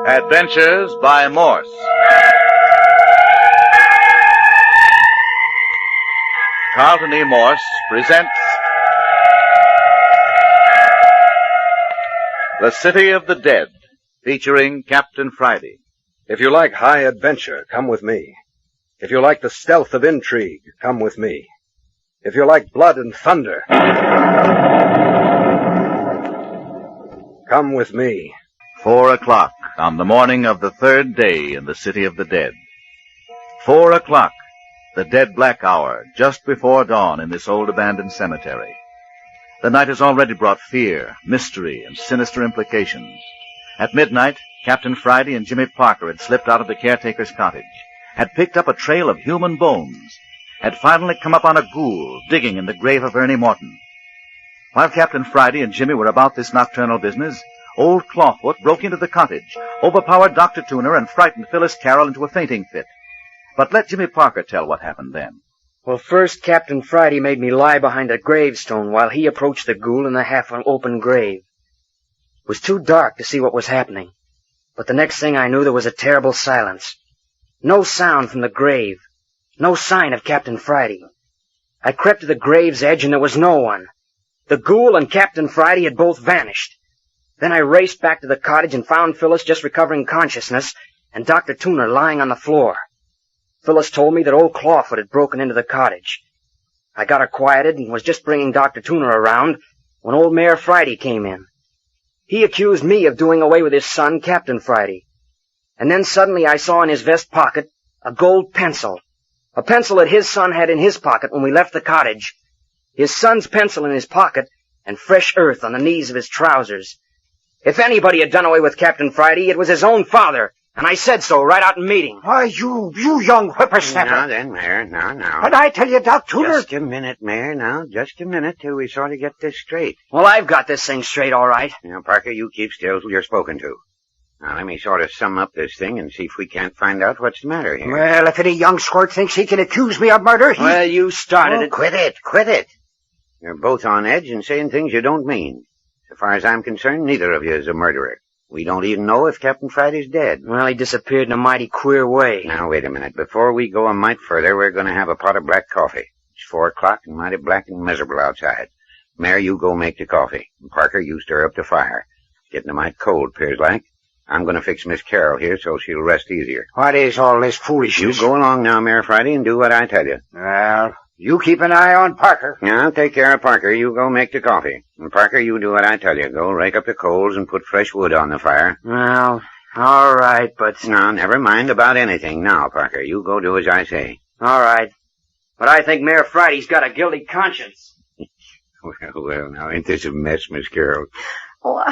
Adventures by Morse. Carlton E. Morse presents The City of the Dead, featuring Captain Friday. If you like high adventure, come with me. If you like the stealth of intrigue, come with me. If you like blood and thunder, come with me. 4 o'clock on the morning of the third day in the City of the Dead. 4 o'clock, the dead black hour, just before dawn in this old abandoned cemetery. The night has already brought fear, mystery, and sinister implications. At midnight, Captain Friday and Jimmy Parker had slipped out of the caretaker's cottage, had picked up a trail of human bones, had finally come upon a ghoul digging in the grave of Ernie Morton. While Captain Friday and Jimmy were about this nocturnal business, old Clawfoot broke into the cottage, overpowered Dr. Tuner, and frightened Phyllis Carroll into a fainting fit. But let Jimmy Parker tell what happened then. Well, first, Captain Friday made me lie behind a gravestone while he approached the ghoul in the half-open grave. It was too dark to see what was happening, but the next thing I knew, there was a terrible silence. No sound from the grave. No sign of Captain Friday. I crept to the grave's edge, and there was no one. The ghoul and Captain Friday had both vanished. Then I raced back to the cottage and found Phyllis just recovering consciousness and Dr. Tuner lying on the floor. Phyllis told me that old Clawfoot had broken into the cottage. I got her quieted and was just bringing Dr. Tuner around when old Mayor Friday came in. He accused me of doing away with his son, Captain Friday. And then suddenly I saw in his vest pocket a gold pencil. A pencil that his son had in his pocket when we left the cottage. His son's pencil in his pocket and fresh earth on the knees of his trousers. If anybody had done away with Captain Friday, it was his own father. And I said so right out in meeting. Why, you young whippersnapper. Now then, Mayor, now. But I tell you, Doc Tuner... Just a minute, Mayor, now. Just a minute till we sort of get this straight. Well, I've got this thing straight, all right. Now, Parker, you keep still till you're spoken to. Now, let me sort of sum up this thing and see if we can't find out what's the matter here. Well, if any young squirt thinks he can accuse me of murder, he... Well, you started it. Quit it. You're both on edge and saying things you don't mean. So far as I'm concerned, neither of you is a murderer. We don't even know if Captain Friday's dead. Well, he disappeared in a mighty queer way. Now, wait a minute. Before we go a mite further, we're going to have a pot of black coffee. It's 4 o'clock and mighty black and miserable outside. Mayor, you go make the coffee. And Parker, you stir up the fire. It's getting a mite cold, 'pears like. I'm going to fix Miss Carroll here so she'll rest easier. What is all this foolishness? You go along now, Mayor Friday, and do what I tell you. Well, you keep an eye on Parker. Yeah, I'll take care of Parker. You go make the coffee. And Parker, you do what I tell you. Go rake up the coals and put fresh wood on the fire. Well, all right, but... No, never mind about anything now, Parker. You go do as I say. All right. But I think Mayor Friday's got a guilty conscience. Well, now, ain't this a mess, Miss Carroll? Oh,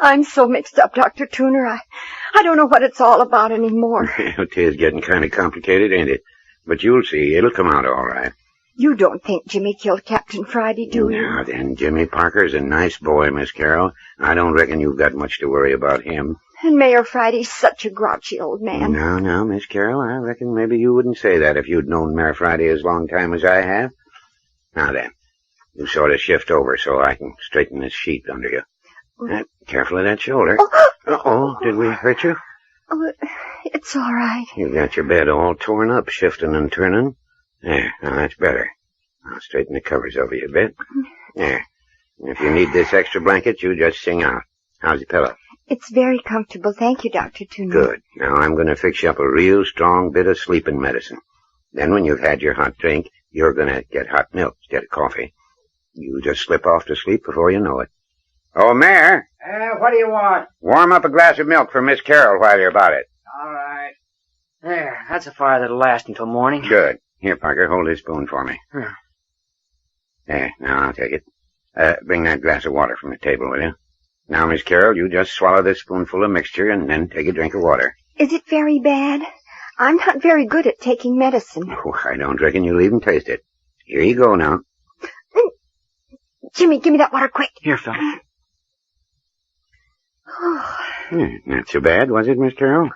I'm so mixed up, Dr. Tuner. I don't know what it's all about anymore. Tis getting kind of complicated, ain't it? But you'll see. It'll come out all right. You don't think Jimmy killed Captain Friday, do you? Now then, Jimmy Parker's a nice boy, Miss Carroll. I don't reckon you've got much to worry about him. And Mayor Friday's such a grouchy old man. No, Miss Carroll, I reckon maybe you wouldn't say that if you'd known Mayor Friday as long time as I have. Now then, you sort of shift over so I can straighten this sheet under you. Careful of that shoulder. Uh-oh, did we hurt you? Oh, it's all right. You've got your bed all torn up, shifting and turning. There, now that's better. I'll straighten the covers over you a bit. There. And if you need this extra blanket, you just sing out. How's the pillow? It's very comfortable, thank you, Dr. Tuner. Good. Now I'm going to fix you up a real strong bit of sleeping medicine. Then when you've had your hot drink, you're going to get hot milk instead of coffee. You just slip off to sleep before you know it. Oh, Mayor. What do you want? Warm up a glass of milk for Miss Carroll while you're about it. All right. There, that's a fire that'll last until morning. Good. Here, Parker, hold this spoon for me. Hmm. There, now I'll take it. Bring that glass of water from the table, will you? Now, Miss Carroll, you just swallow this spoonful of mixture and then take a drink of water. Is it very bad? I'm not very good at taking medicine. Oh, I don't reckon you'll even taste it. Here you go now. Jimmy, give me that water quick. Here, Phil. Oh, Not so bad, was it, Miss Carroll?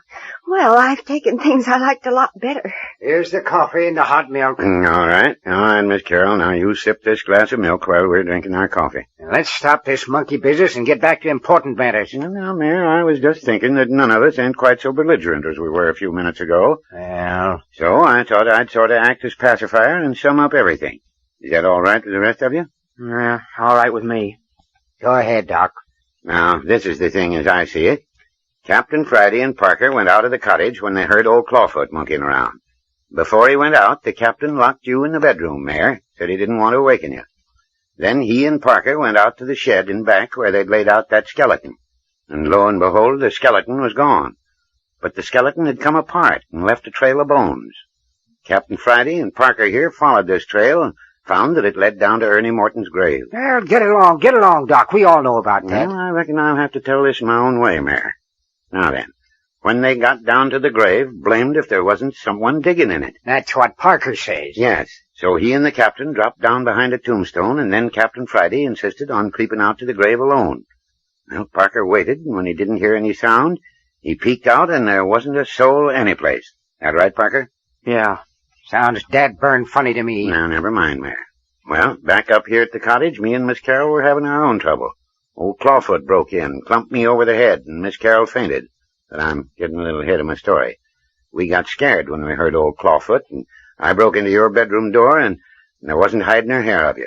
Well, I've taken things I liked a lot better. Here's the coffee and the hot milk. All right, Miss Carroll. Now you sip this glass of milk while we're drinking our coffee. Now, let's stop this monkey business and get back to important matters. Now, Mayor, I was just thinking that none of us ain't quite so belligerent as we were a few minutes ago. Well, So I thought I'd sort of act as pacifier and sum up everything. Is that all right with the rest of you? Yeah, all right with me. go ahead, Doc. Now, this is the thing as I see it. Captain Friday and Parker went out of the cottage when they heard old Clawfoot monkeying around. Before he went out, the captain locked you in the bedroom, Mayor, said he didn't want to awaken you. Then he and Parker went out to the shed in back where they'd laid out that skeleton. And lo and behold, the skeleton was gone. But the skeleton had come apart and left a trail of bones. Captain Friday and Parker here followed this trail and found that it led down to Ernie Morton's grave. Well, get along, Doc. We all know about that. Well, I reckon I'll have to tell this my own way, Mayor. Now then, when they got down to the grave, blamed if there wasn't someone digging in it. That's what Parker says. Yes, so he and the captain dropped down behind a tombstone, and then Captain Friday insisted on creeping out to the grave alone. Well, Parker waited, and when he didn't hear any sound, he peeked out, and there wasn't a soul anyplace. That right, Parker? Yeah. Sounds dead-burn funny to me. Now, never mind, Mayor. Well, back up here at the cottage, me and Miss Carroll were having our own trouble. Old Clawfoot broke in, clumped me over the head, and Miss Carroll fainted. But I'm getting a little ahead of my story. We got scared when we heard old Clawfoot, and I broke into your bedroom door, and there wasn't hiding her hair of you.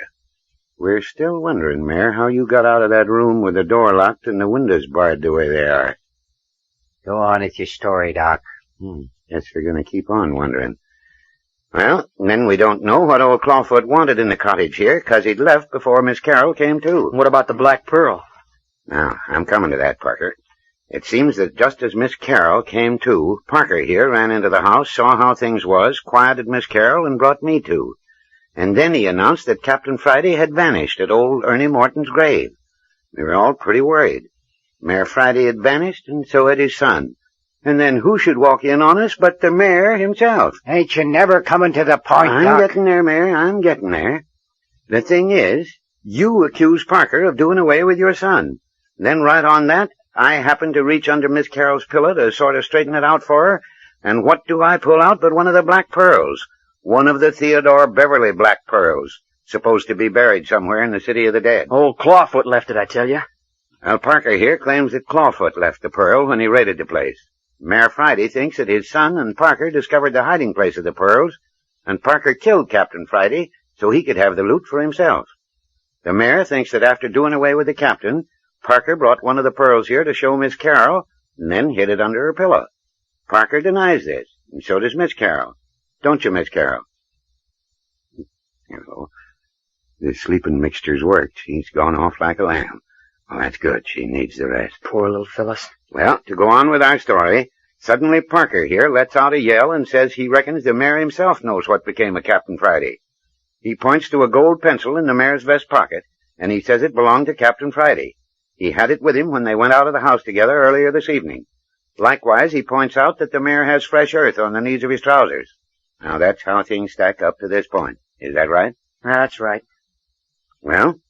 We're still wondering, Mayor, how you got out of that room with the door locked and the windows barred the way they are. Go on with your story, Doc. Guess we're going to keep on wondering. Well, then we don't know what old Clawfoot wanted in the cottage here, 'cause he'd left before Miss Carroll came to. What about the Black Pearl? Now, I'm coming to that, Parker. It seems that just as Miss Carroll came to, Parker here ran into the house, saw how things was, quieted Miss Carroll, and brought me to. And then he announced that Captain Friday had vanished at old Ernie Morton's grave. We were all pretty worried. Mayor Friday had vanished, and so had his son. And then who should walk in on us but the mayor himself? Ain't you never coming to the point, I'm Doc? getting there, Mayor. I'm getting there. The thing is, you accuse Parker of doing away with your son. Then right on that, I happened to reach under Miss Carroll's pillow to sort of straighten it out for her, and what do I pull out but one of the black pearls? One of the Theodore Beverly black pearls, supposed to be buried somewhere in the city of the dead. Old Clawfoot left it, I tell you. Well, Parker here claims that Clawfoot left the pearl when he raided the place. Mayor Friday thinks that his son and Parker discovered the hiding place of the pearls, and Parker killed Captain Friday so he could have the loot for himself. The mayor thinks that after doing away with the captain, Parker brought one of the pearls here to show Miss Carroll, and then hid it under her pillow. Parker denies this, and so does Miss Carroll. Don't you, Miss Carroll? Oh, the sleeping mixture's worked. She's gone off like a lamb. Well, that's good. She needs the rest. Poor little Phyllis. Well, to go on with our story, suddenly Parker here lets out a yell and says he reckons the mayor himself knows what became of Captain Friday. He points to a gold pencil in the mayor's vest pocket, and he says it belonged to Captain Friday. He had it with him when they went out of the house together earlier this evening. Likewise, he points out that the mayor has fresh earth on the knees of his trousers. Now, that's how things stack up to this point. Is that right? That's right. Well,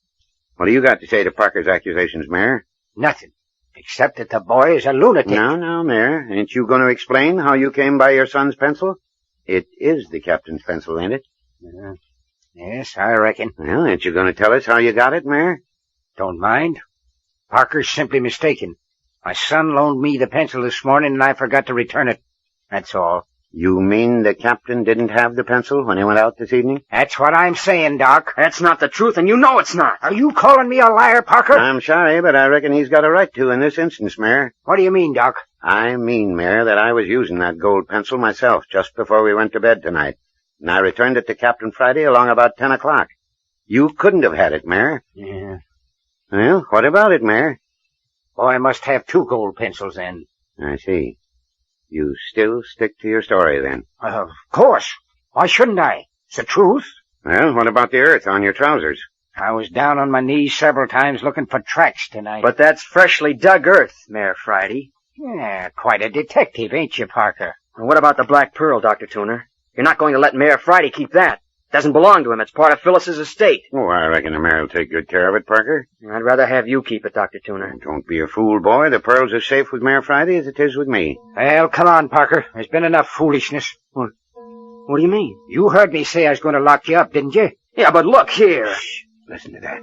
what do you got to say to Parker's accusations, Mayor? Nothing. Except that the boy is a lunatic. Now, Mayor, ain't you going to explain how you came by your son's pencil? It is the captain's pencil, ain't it? Yes, I reckon. Well, ain't you going to tell us how you got it, Mayor? Don't mind. Parker's simply mistaken. My son loaned me the pencil this morning, and I forgot to return it. That's all. You mean the captain didn't have the pencil when he went out this evening? That's what I'm saying, Doc. That's not the truth, and you know it's not. Are you calling me a liar, Parker? I'm sorry, but I reckon he's got a right to in this instance, Mayor. What do you mean, Doc? I mean, Mayor, that I was using that gold pencil myself just before we went to bed tonight, and I returned it to Captain Friday along about 10 o'clock. You couldn't have had it, Mayor. Yeah. Well, what about it, Mayor? Boy must have two gold pencils, then. I see. You still stick to your story, then? Of course. Why shouldn't I? It's the truth. Well, what about the earth on your trousers? I was down on my knees several times looking for tracks tonight. But that's freshly dug earth, Mayor Friday. Yeah, quite a detective, ain't you, Parker? And what about the Black Pearl, Dr. Tuner? You're not going to let Mayor Friday keep that. Doesn't belong to him. It's part of Phyllis's estate. Oh, I reckon the mare will take good care of it, Parker. I'd rather have you keep it, Dr. Tuner. Don't be a fool, boy. The pearls are safe with Mare Friday as it is with me. Well, come on, Parker. There's been enough foolishness. What do you mean? You heard me say I was going to lock you up, didn't you? Yeah, but look here. Shh. Listen to that.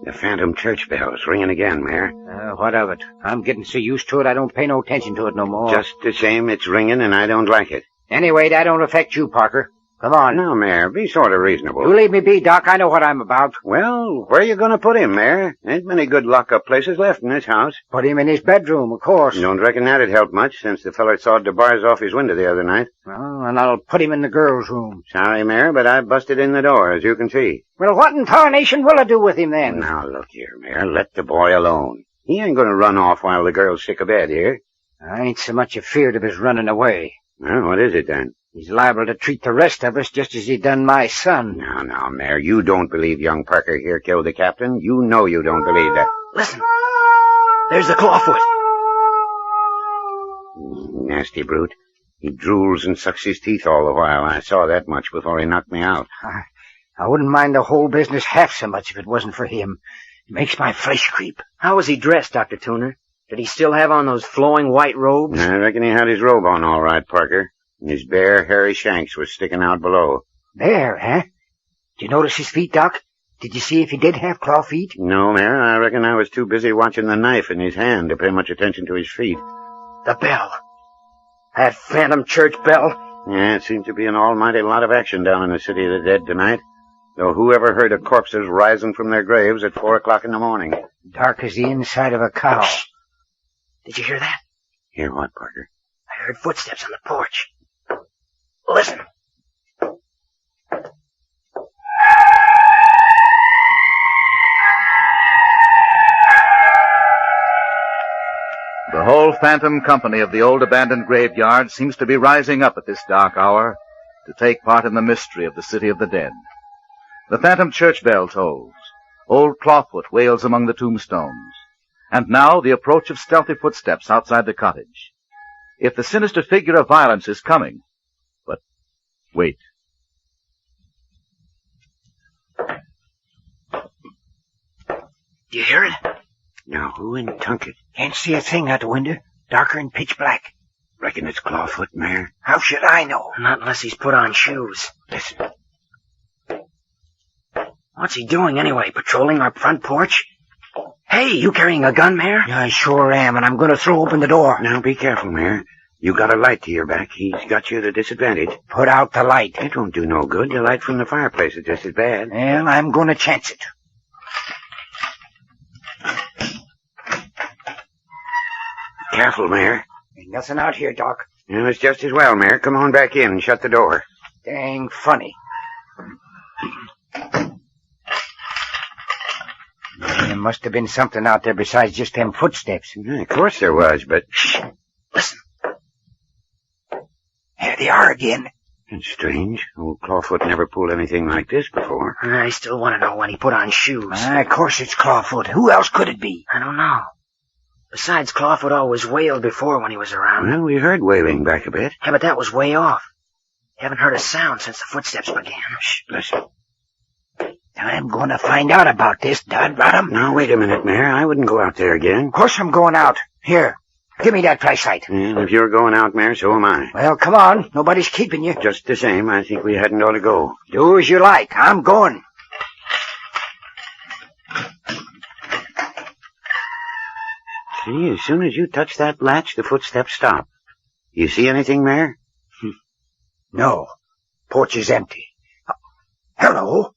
The phantom church bell's ringing again, Mare. What of it? I'm getting so used to it I don't pay no attention to it no more. Just the same, it's ringing and I don't like it. Anyway, that don't affect you, Parker. Come on. Now, Mare, be sort of reasonable. You leave me be, Doc. I know what I'm about. Well, where you going to put him, Mare? Ain't many good lock-up places left in this house. Put him in his bedroom, of course. Don't reckon that'd help much, since the feller sawed the bars off his window the other night. Well, and I'll put him in the girls' room. Sorry, Mare, but I busted in the door, as you can see. Well, what in tarnation will I do with him then? Now, look here, Mare. Let the boy alone. He ain't going to run off while the girl's sick of bed here. I ain't so much afeard of his running away. Well, what is it, then? He's liable to treat the rest of us just as he done my son. Now, Mare, you don't believe young Parker here killed the captain. You know you don't believe that. Listen. There's the clawfoot. Nasty brute. He drools and sucks his teeth all the while. I saw that much before he knocked me out. I wouldn't mind the whole business half so much if it wasn't for him. It makes my flesh creep. How was he dressed, Dr. Tuner? Did he still have on those flowing white robes? I reckon he had his robe on all right, Parker. And his bare, hairy shanks was sticking out below. There, huh? Did you notice his feet, Doc? Did you see if he did have claw feet? No, Mare. I reckon I was too busy watching the knife in his hand to pay much attention to his feet. The bell. That phantom church bell. Yeah, it seemed to be an almighty lot of action down in the city of the dead tonight. Though whoever heard of corpses rising from their graves at 4 o'clock in the morning? Dark as the inside of a cow. Shh. Did you hear that? Hear what, Parker? I heard footsteps on the porch. Listen. The whole phantom company of the old abandoned graveyard seems to be rising up at this dark hour to take part in the mystery of the city of the dead. The phantom church bell tolls. Old Clawfoot wails among the tombstones. And now the approach of stealthy footsteps outside the cottage. If the sinister figure of violence is coming, but wait. Do you hear it? Now, who in Tunket? Can't see a thing out the window. Darker and pitch black. Reckon it's Clawfoot, Mare. How should I know? Not unless he's put on shoes. Listen. What's he doing anyway? Patrolling our front porch? Hey, you carrying a gun, Mare? Yeah, I sure am, and I'm going to throw open the door. Now, be careful, Mare. You got a light to your back. He's got you at a disadvantage. Put out the light. It won't do no good. The light from the fireplace is just as bad. Well, I'm going to chance it. Careful, Mare. Ain't nothing out here, Doc. Yeah, it's just as well, Mare. Come on back in and shut the door. Dang funny. There must have been something out there besides just them footsteps. Yeah, of course there was, but... Shh. Listen. There they are again. It's strange. Old Clawfoot never pulled anything like this before. I still want to know when he put on shoes. Of course it's Clawfoot. Who else could it be? I don't know. Besides, Clawfoot always wailed before when he was around. Well, we heard wailing back a bit. Yeah, but that was way off. Haven't heard a sound since the footsteps began. Shh, listen. I'm going to find out about this, Dod Rottum. Now, wait a minute, Mare. I wouldn't go out there again. Of course I'm going out. Here, give me that flashlight. And if you're going out, Mare, so am I. Well, come on. Nobody's keeping you. Just the same, I think we hadn't ought to go. Do as you like. I'm going. See, as soon as you touch that latch, the footsteps stop. You see anything, Mare? No. Porch is empty. Hello.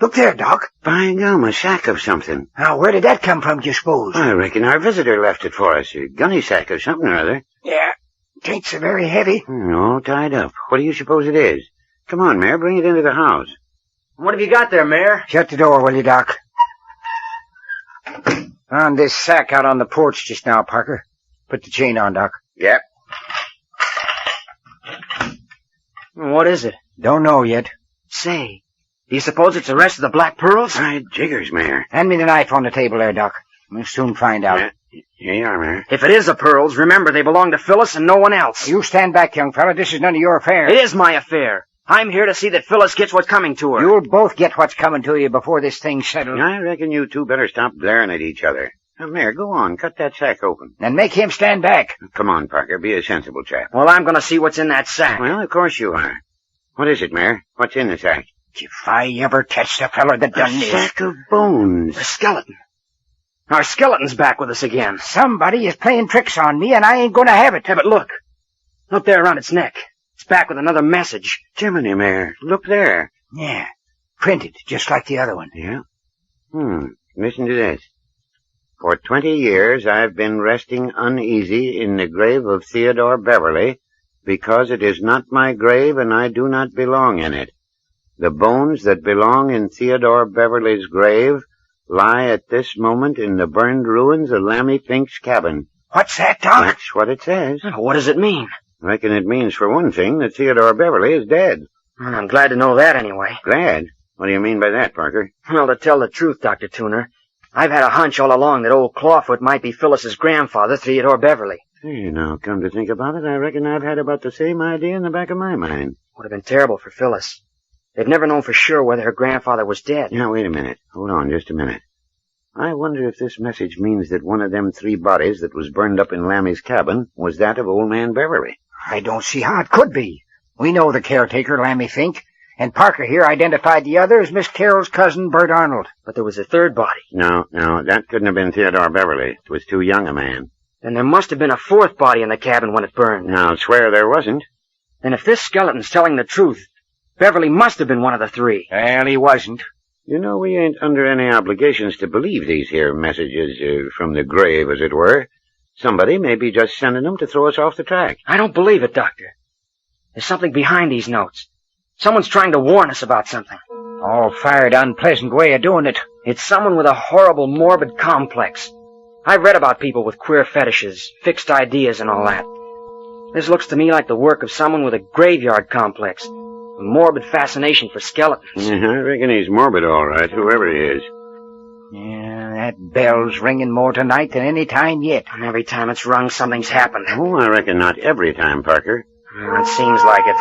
Look there, Doc. By gum, a sack of something. Now, where did that come from, do you suppose? I reckon our visitor left it for us. A gunny sack of something or other. Yeah. It ain't so very heavy. All tied up. What do you suppose it is? Come on, Mare, bring it into the house. What have you got there, Mare? Shut the door, will you, Doc? Found this sack out on the porch just now, Parker. Put the chain on, Doc. Yep. What is it? Don't know yet. Say, do you suppose it's the rest of the black pearls? By jiggers, Mare. Hand me the knife on the table there, Doc. We'll soon find out. Yeah, here you are, Mare. If it is the pearls, remember they belong to Phyllis and no one else. You stand back, young fella. This is none of your affair. It is my affair. I'm here to see that Phyllis gets what's coming to her. You'll both get what's coming to you before this thing's settled. I reckon you two better stop glaring at each other. Now, Mayor, go on. Cut that sack open. And make him stand back. Come on, Parker. Be a sensible chap. Well, I'm going to see what's in that sack. Well, of course you are. What is it, Mayor? What's in the sack? If I ever catch the feller that done this. A sack of bones. A skeleton. Our skeleton's back with us again. Somebody is playing tricks on me, and I ain't going to have it. Hey, but look. Look there around its neck. It's back with another message. Jiminy, Mayor. Look there. Yeah. Printed, just like the other one. Yeah? Listen to this. For 20 years I've been resting uneasy in the grave of Theodore Beverly because it is not my grave and I do not belong in it. The bones that belong in Theodore Beverly's grave lie at this moment in the burned ruins of Lammy Fink's cabin. What's that, Doc? That's what it says. What does it mean? Reckon it means, for one thing, that Theodore Beverly is dead. I'm glad to know that anyway. Glad? What do you mean by that, Parker? Well, to tell the truth, Dr. Tuner, I've had a hunch all along that old Clawfoot might be Phyllis's grandfather, Theodore Beverly. Hey, now, come to think about it, I reckon I've had about the same idea in the back of my mind. Would have been terrible for Phyllis. They've never known for sure whether her grandfather was dead. Now, wait a minute. Hold on just a minute. I wonder if this message means that one of them 3 bodies that was burned up in Lammy's cabin was that of old man Beverly. I don't see how it could be. We know the caretaker, Lammy Fink, and Parker here identified the other as Miss Carroll's cousin, Bert Arnold. But there was a 3rd body. No, that couldn't have been Theodore Beverly. It was too young a man. Then there must have been a 4th body in the cabin when it burned. Now, I'll swear there wasn't. And if this skeleton's telling the truth, Beverly must have been one of the 3. Well, he wasn't. You know, we ain't under any obligations to believe these here messages from the grave, as it were. Somebody may be just sending them to throw us off the track. I don't believe it, Doctor. There's something behind these notes. Someone's trying to warn us about something. All fired unpleasant way of doing it. It's someone with a horrible, morbid complex. I've read about people with queer fetishes, fixed ideas, and all that. This looks to me like the work of someone with a graveyard complex, a morbid fascination for skeletons. Yeah, I reckon he's morbid, all right, whoever he is. Yeah, that bell's ringing more tonight than any time yet. And every time it's rung, something's happened. Oh, I reckon not every time, Parker. It seems like it.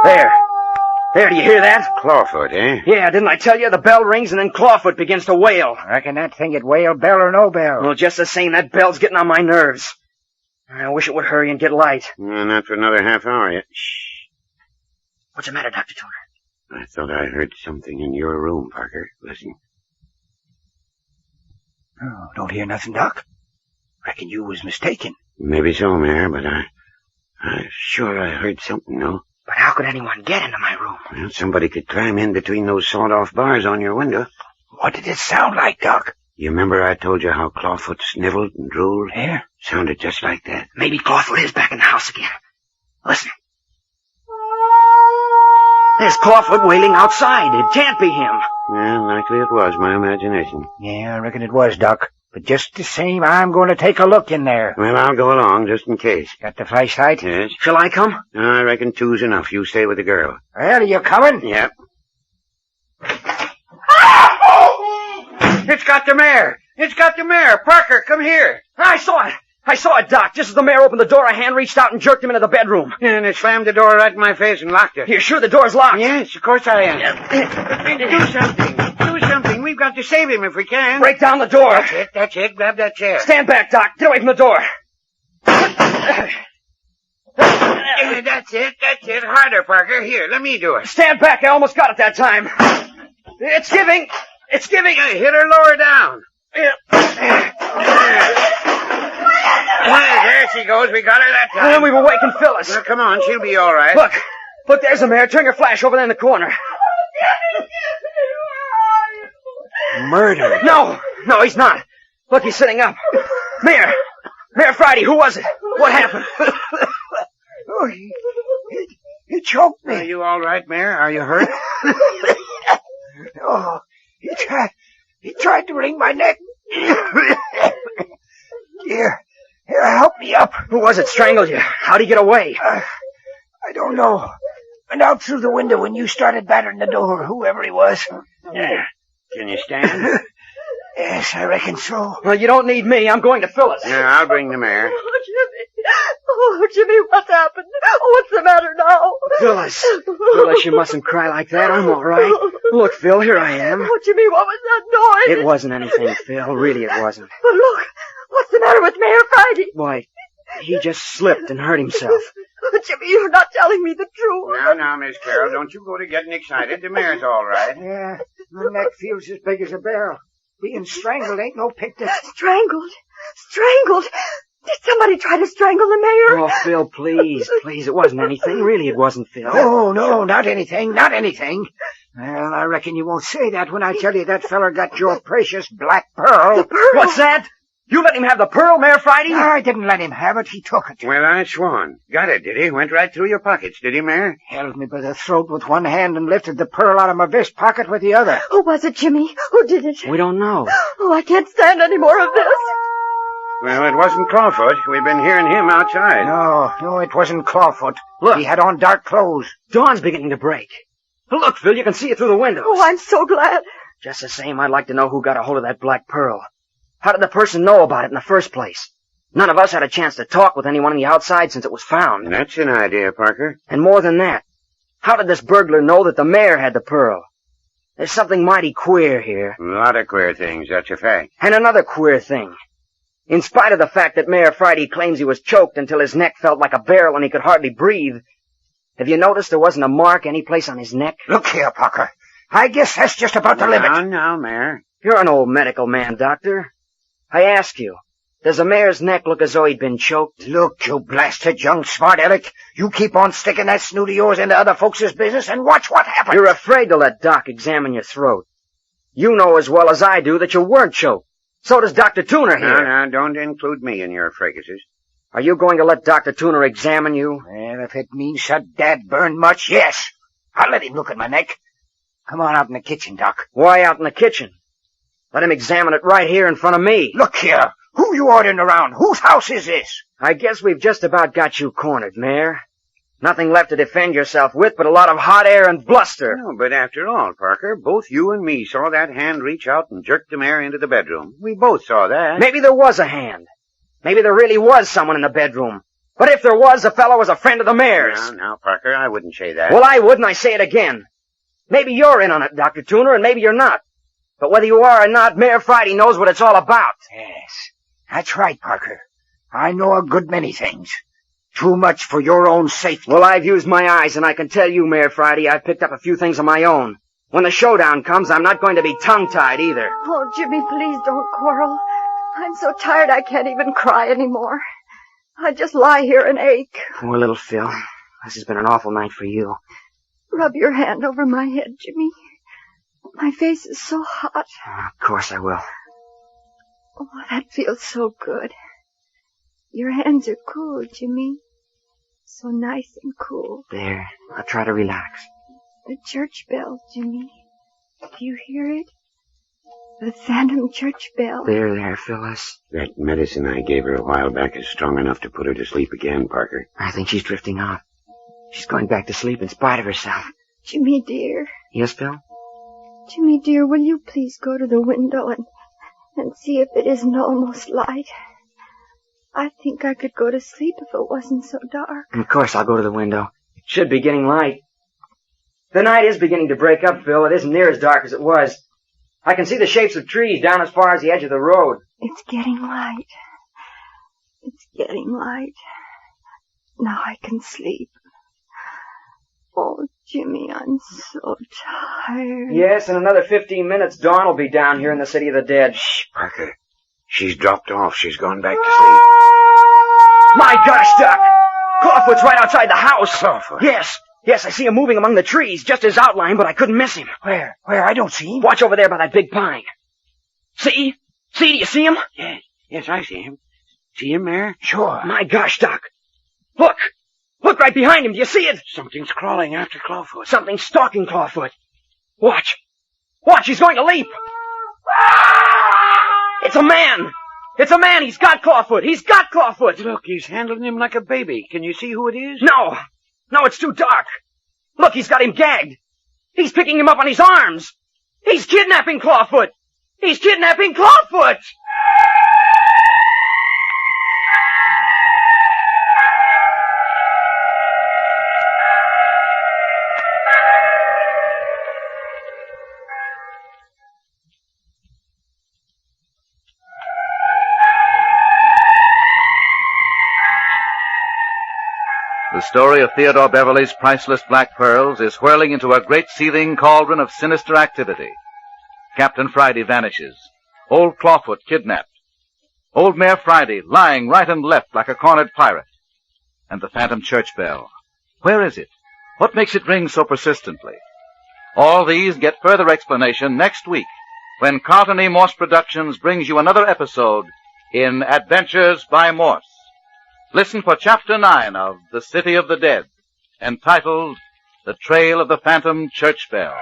There, do you hear that? Clawfoot, eh? Yeah, didn't I tell you? The bell rings and then Clawfoot begins to wail. I reckon that thing would wail, bell or no bell. Well, just the same, that bell's getting on my nerves. I wish it would hurry and get light. Not for another half hour yet. Shh. What's the matter, Dr. Tuner? I thought I heard something in your room, Parker. Listen. Oh, don't hear nothing, Doc. Reckon you was mistaken. Maybe so, Mayor, but I'm sure I heard something, though. But how could anyone get into my room? Well, somebody could climb in between those sawed-off bars on your window. What did it sound like, Doc? You remember I told you how Clawfoot sniveled and drooled? Yeah. Sounded just like that. Maybe Clawfoot is back in the house again. Listen. There's Clawfoot wailing outside. It can't be him. Yeah, likely it was my imagination. Yeah, I reckon it was, Doc. But just the same, I'm going to take a look in there. Well, I'll go along, just in case. Got the flashlight? Yes. Shall I come? I reckon 2's enough. You stay with the girl. Well, are you coming? Yep. It's got the mayor. It's got the mayor. Parker, come here. I saw it, Doc. Just as the mayor opened the door, a hand reached out and jerked him into the bedroom. And it slammed the door right in my face and locked it. You're sure the door's locked? Yes, of course I am. Do something. Do something. We've got to save him if we can. Break down the door. That's it. Grab that chair. Stand back, Doc. Get away from the door. That's it. Harder, Parker. Here, let me do it. Stand back. I almost got it that time. It's giving. Hit her lower down. There she goes. We got her that time. And we were waking Phyllis. Well, come on. She'll be all right. Look, there's the mayor. Turn your flash over there in the corner. Murder. No, he's not. Look, he's sitting up. Mayor Friday, who was it? What happened? Oh, he choked me. Are you all right, Mayor? Are you hurt? Oh, he tried to wring my neck. Here, help me up. Who was it strangled you? How'd he get away? I don't know. Went out through the window when you started battering the door, whoever he was. Yeah. Can you stand? Yes, I reckon so. Well, you don't need me. I'm going to Phyllis. Yeah, I'll bring the mayor. Oh, Oh, Jimmy, what's happened? What's the matter now? Phyllis, you mustn't cry like that. I'm all right. Look, Phil, here I am. Oh, Jimmy, what was that noise? It wasn't anything, Phil. Really, it wasn't. But look, what's the matter with Mayor Friday? Why, he just slipped and hurt himself. Oh, Jimmy, you're not telling me the truth. Now, Miss Carroll, don't you go to getting excited. The mare's all right. Yeah, my neck feels as big as a barrel. Being strangled ain't no picnic. Strangled? Strangled? Did somebody try to strangle the mayor? Oh, Phil, please, it wasn't anything. Really, it wasn't, Phil. Oh, no, not anything. Well, I reckon you won't say that when I tell you that feller got your precious black pearl. The pearl? What's that? You let him have the pearl, Mayor Friday? I didn't let him have it. He took it. Well, I swan. Got it, did he? Went right through your pockets, did he, Mare? Held me by the throat with one hand and lifted the pearl out of my vest pocket with the other. Who was it, Jimmy? Who did it? We don't know. Oh, I can't stand any more of this. Well, it wasn't Clawfoot. We've been hearing him outside. No, it wasn't Clawfoot. Look. He had on dark clothes. Dawn's beginning to break. Look, Phil, you can see it through the windows. Oh, I'm so glad. Just the same, I'd like to know who got a hold of that black pearl. How did the person know about it in the first place? None of us had a chance to talk with anyone on the outside since it was found. That's an idea, Parker. And more than that, how did this burglar know that the mayor had the pearl? There's something mighty queer here. A lot of queer things, that's a fact. And another queer thing. In spite of the fact that Mayor Friday claims he was choked until his neck felt like a barrel and he could hardly breathe, have you noticed there wasn't a mark any place on his neck? Look here, Parker. I guess that's just about the limit. Now, Mayor. You're an old medical man, Doctor. I ask you, does the mayor's neck look as though he'd been choked? Look, you blasted young smart aleck. You keep on sticking that snoot of yours into other folks' business and watch what happens. You're afraid to let Doc examine your throat. You know as well as I do that you weren't choked. So does Dr. Tuner here. Now, don't include me in your fracases. Are you going to let Dr. Tuner examine you? Well, if it means so dad-burned much, yes. I'll let him look at my neck. Come on out in the kitchen, Doc. Why out in the kitchen? Let him examine it right here in front of me. Look here. Who you ordering around? Whose house is this? I guess we've just about got you cornered, Mayor. Nothing left to defend yourself with but a lot of hot air and bluster. No, but after all, Parker, both you and me saw that hand reach out and jerk the mare into the bedroom. We both saw that. Maybe there was a hand. Maybe there really was someone in the bedroom. But if there was, the fellow was a friend of the mayor's. Now, Parker, I wouldn't say that. Well, I would, and I say it again. Maybe you're in on it, Dr. Tuner, and maybe you're not. But whether you are or not, Mayor Friday knows what it's all about. Yes, that's right, Parker. I know a good many things. Too much for your own safety. Well, I've used my eyes, and I can tell you, Mayor Friday, I've picked up a few things of my own. When the showdown comes, I'm not going to be tongue-tied either. Oh, Jimmy, please don't quarrel. I'm so tired I can't even cry anymore. I just lie here and ache. Poor little Phil. This has been an awful night for you. Rub your hand over my head, Jimmy. My face is so hot. Of course I will. Oh, that feels so good. Your hands are cool, Jimmy. So nice and cool. There. I'll try to relax. The church bell, Jimmy. Do you hear it? The phantom church bell. There, Phyllis. That medicine I gave her a while back is strong enough to put her to sleep again, Parker. I think she's drifting off. She's going back to sleep in spite of herself. Jimmy, dear. Yes, Phil? Jimmy, dear, will you please go to the window and see if it isn't almost light? I think I could go to sleep if it wasn't so dark. Of course I'll go to the window. It should be getting light. The night is beginning to break up, Phil. It isn't near as dark as it was. I can see the shapes of trees down as far as the edge of the road. It's getting light. It's getting light. Now I can sleep. Oh, Jimmy, I'm so tired. Yes, in another 15 minutes, Dawn will be down here in the City of the Dead. Shh, Parker. She's dropped off. She's gone back to sleep. My gosh, Doc! Clawfoot's right outside the house. Clawfoot? Yes, I see him moving among the trees, just as outlined, but I couldn't miss him. Where? I don't see him. Watch over there by that big pine. See? Do you see him? Yes, I see him. See him, Mayor? Sure. My gosh, Doc. Look right behind him. Do you see it? Something's crawling after Clawfoot. Something's stalking Clawfoot. Watch, he's going to leap. It's a man. He's got Clawfoot. Look, he's handling him like a baby. Can you see who it is? No, it's too dark. Look, he's got him gagged. He's picking him up on his arms. He's kidnapping Clawfoot. The story of Theodore Beverly's priceless black pearls is whirling into a great seething cauldron of sinister activity. Captain Friday vanishes. Old Clawfoot kidnapped. Old Mayor Friday lying right and left like a cornered pirate. And the phantom church bell. Where is it? What makes it ring so persistently? All these get further explanation next week when Carlton E. Morse Productions brings you another episode in Adventures by Morse. Listen for Chapter 9 of The City of the Dead, entitled The Trail of the Phantom Church Bell.